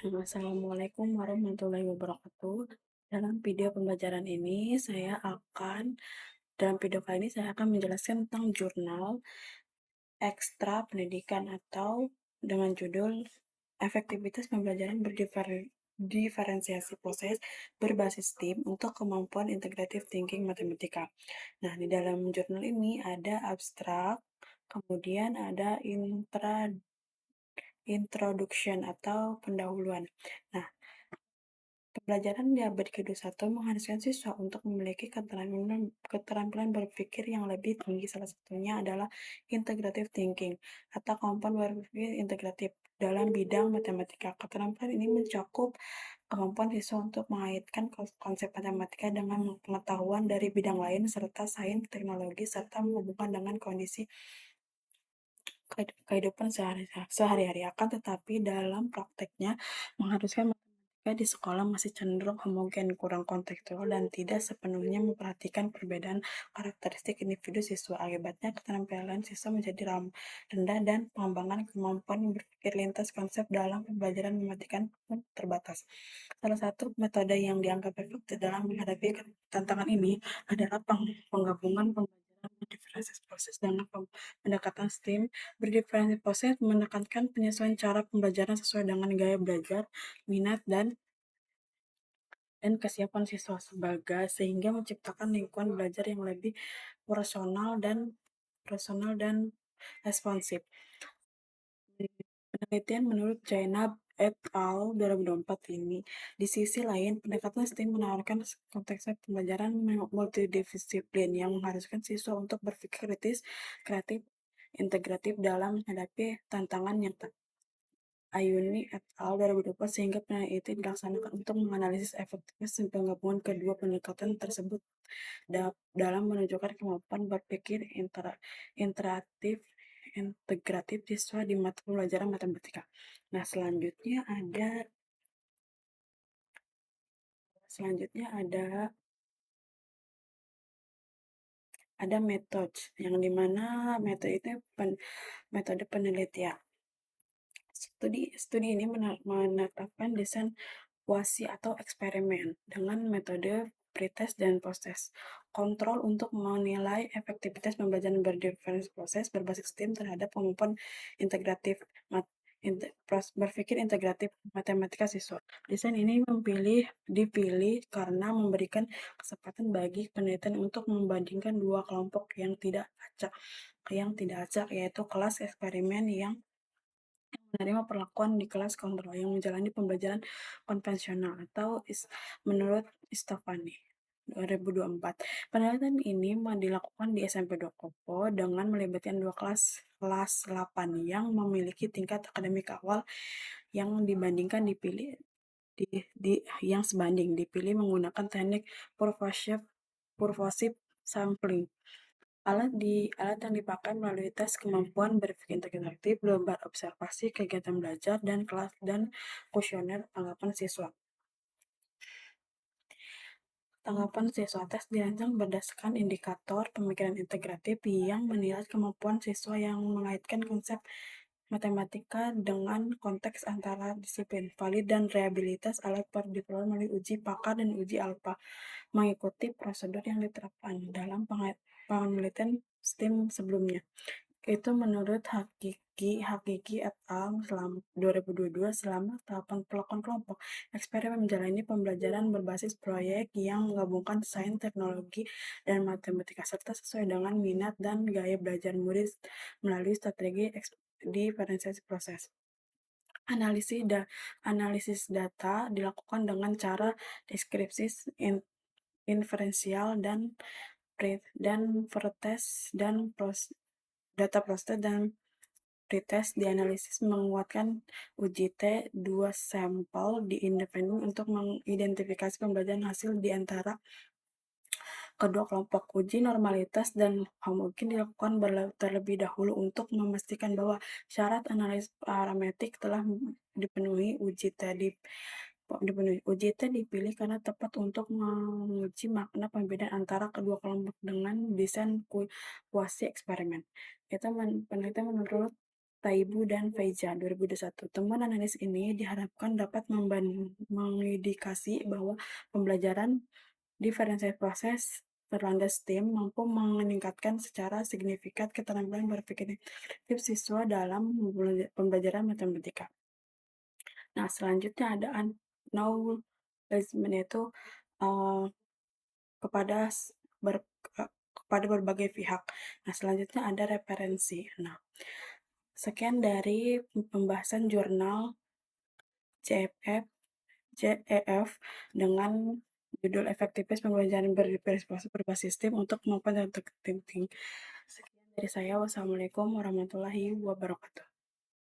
Assalamualaikum warahmatullahi wabarakatuh. Dalam video kali ini saya akan menjelaskan tentang jurnal ekstra pendidikan atau dengan judul efektivitas pembelajaran berdiferensiasi proses berbasis tim untuk kemampuan integrative thinking matematika. Nah, di dalam jurnal ini ada abstrak, kemudian ada introduction atau pendahuluan. Nah, pembelajaran di abad ke-21 mengharuskan siswa untuk memiliki keterampilan berpikir yang lebih tinggi. Salah satunya adalah integrative thinking atau kemampuan berpikir integratif dalam bidang matematika. Keterampilan ini mencakup kemampuan siswa untuk mengaitkan konsep matematika dengan pengetahuan dari bidang lain serta sains, teknologi, serta menghubungkan dengan kondisi kehidupan sehari-hari. Akan tetapi dalam prakteknya mengharuskan matematika di sekolah masih cenderung homogen, kurang kontekstual, dan tidak sepenuhnya memperhatikan perbedaan karakteristik individu siswa. Akibatnya keterampilan siswa menjadi rendah dan pengembangan kemampuan berpikir lintas konsep dalam pembelajaran matematika pun terbatas. Salah satu metode yang dianggap efektif dalam menghadapi tantangan ini adalah penggabungan pembelajaran diferensiasi proses dengan pendekatan STEAM. Berdiferensiasi proses menekankan penyesuaian cara pembelajaran sesuai dengan gaya belajar, minat, dan kesiapan siswa sehingga menciptakan lingkungan belajar yang lebih personal dan responsif. Penelitian menurut Jainab et al. 2024 ini, di sisi lain, pendekatan STEAM menawarkan konteks pembelajaran multidisiplin yang mengharuskan siswa untuk berpikir kritis, kreatif, integratif dalam menghadapi tantangan nyata. Ayuni et al. 2024 sehingga penelitian itu dilaksanakan untuk menganalisis efektivitas penggabungan kedua pendekatan tersebut dalam menunjukkan kemampuan berpikir interaktif integratif siswa di mata pelajaran matematika. Nah, selanjutnya ada metode yang dimana metode itu metode penelitian. Studi ini menetapkan desain kuasi atau eksperimen dengan metode pretest dan post-test. Kontrol untuk menilai efektivitas pembelajaran berdiferensiasi proses berbasis STEAM terhadap kemampuan integratif berpikir integratif matematika siswa. Desain ini dipilih karena memberikan kesempatan bagi penelitian untuk membandingkan dua kelompok yang tidak acak, yaitu kelas eksperimen yang menerima perlakuan di kelas kontrol yang menjalani pembelajaran konvensional atau menurut Istofani 2024. Penelitian ini dilakukan di SMP 2 Kopo dengan melibatkan dua kelas 8 yang memiliki tingkat akademik awal yang dipilih menggunakan teknik purposive sampling. Alat yang dipakai melalui tes kemampuan berpikir integratif, lomba observasi, kegiatan belajar, dan kelas dan kuesioner tanggapan siswa. Tanggapan siswa tes dirancang berdasarkan indikator pemikiran integratif yang menilai kemampuan siswa yang mengaitkan konsep matematika dengan konteks antara disiplin, valid dan reliabilitas alat diperoleh melalui uji pakar dan uji alfa, mengikuti prosedur yang diterapkan dalam penelitian STEAM sebelumnya. Itu menurut Hakiki et al. 2022 selama tahapan pelakon kelompok. Eksperimen menjalani pembelajaran berbasis proyek yang menggabungkan sains, teknologi, dan matematika serta sesuai dengan minat dan gaya belajar murid melalui strategi diferensiasi proses. Analisis data dilakukan dengan cara deskripsi inferensial dan pretest dan data proses dan pretest dianalisis menguatkan uji T2 sampel di independen untuk mengidentifikasi pembelajaran hasil di antara kedua kelompok. Uji normalitas dan homogen dilakukan terlebih dahulu untuk memastikan bahwa syarat analisis parametrik telah dipenuhi. Uji T dipilih karena tepat untuk menguji makna perbedaan antara kedua kelompok dengan desain kuasi eksperimen. Penelitian menurut Taibu dan Faiza 2021. Temuan analisis ini diharapkan dapat mengindikasi bahwa pembelajaran diferensiasi proses berlandas STEM mampu meningkatkan secara signifikan keterampilan berpikir kreatif siswa dalam pembelajaran matematika. Nah, selanjutnya ada acknowledgement, yaitu uh, kepada kepada berbagai pihak. Nah, selanjutnya ada referensi. Nah, sekian dari pembahasan jurnal CFF JEF dengan judul efektivitas pembelajaran berbasis sistem untuk kemampuan dan thinking. Sekian dari saya. Wassalamualaikum warahmatullahi wabarakatuh.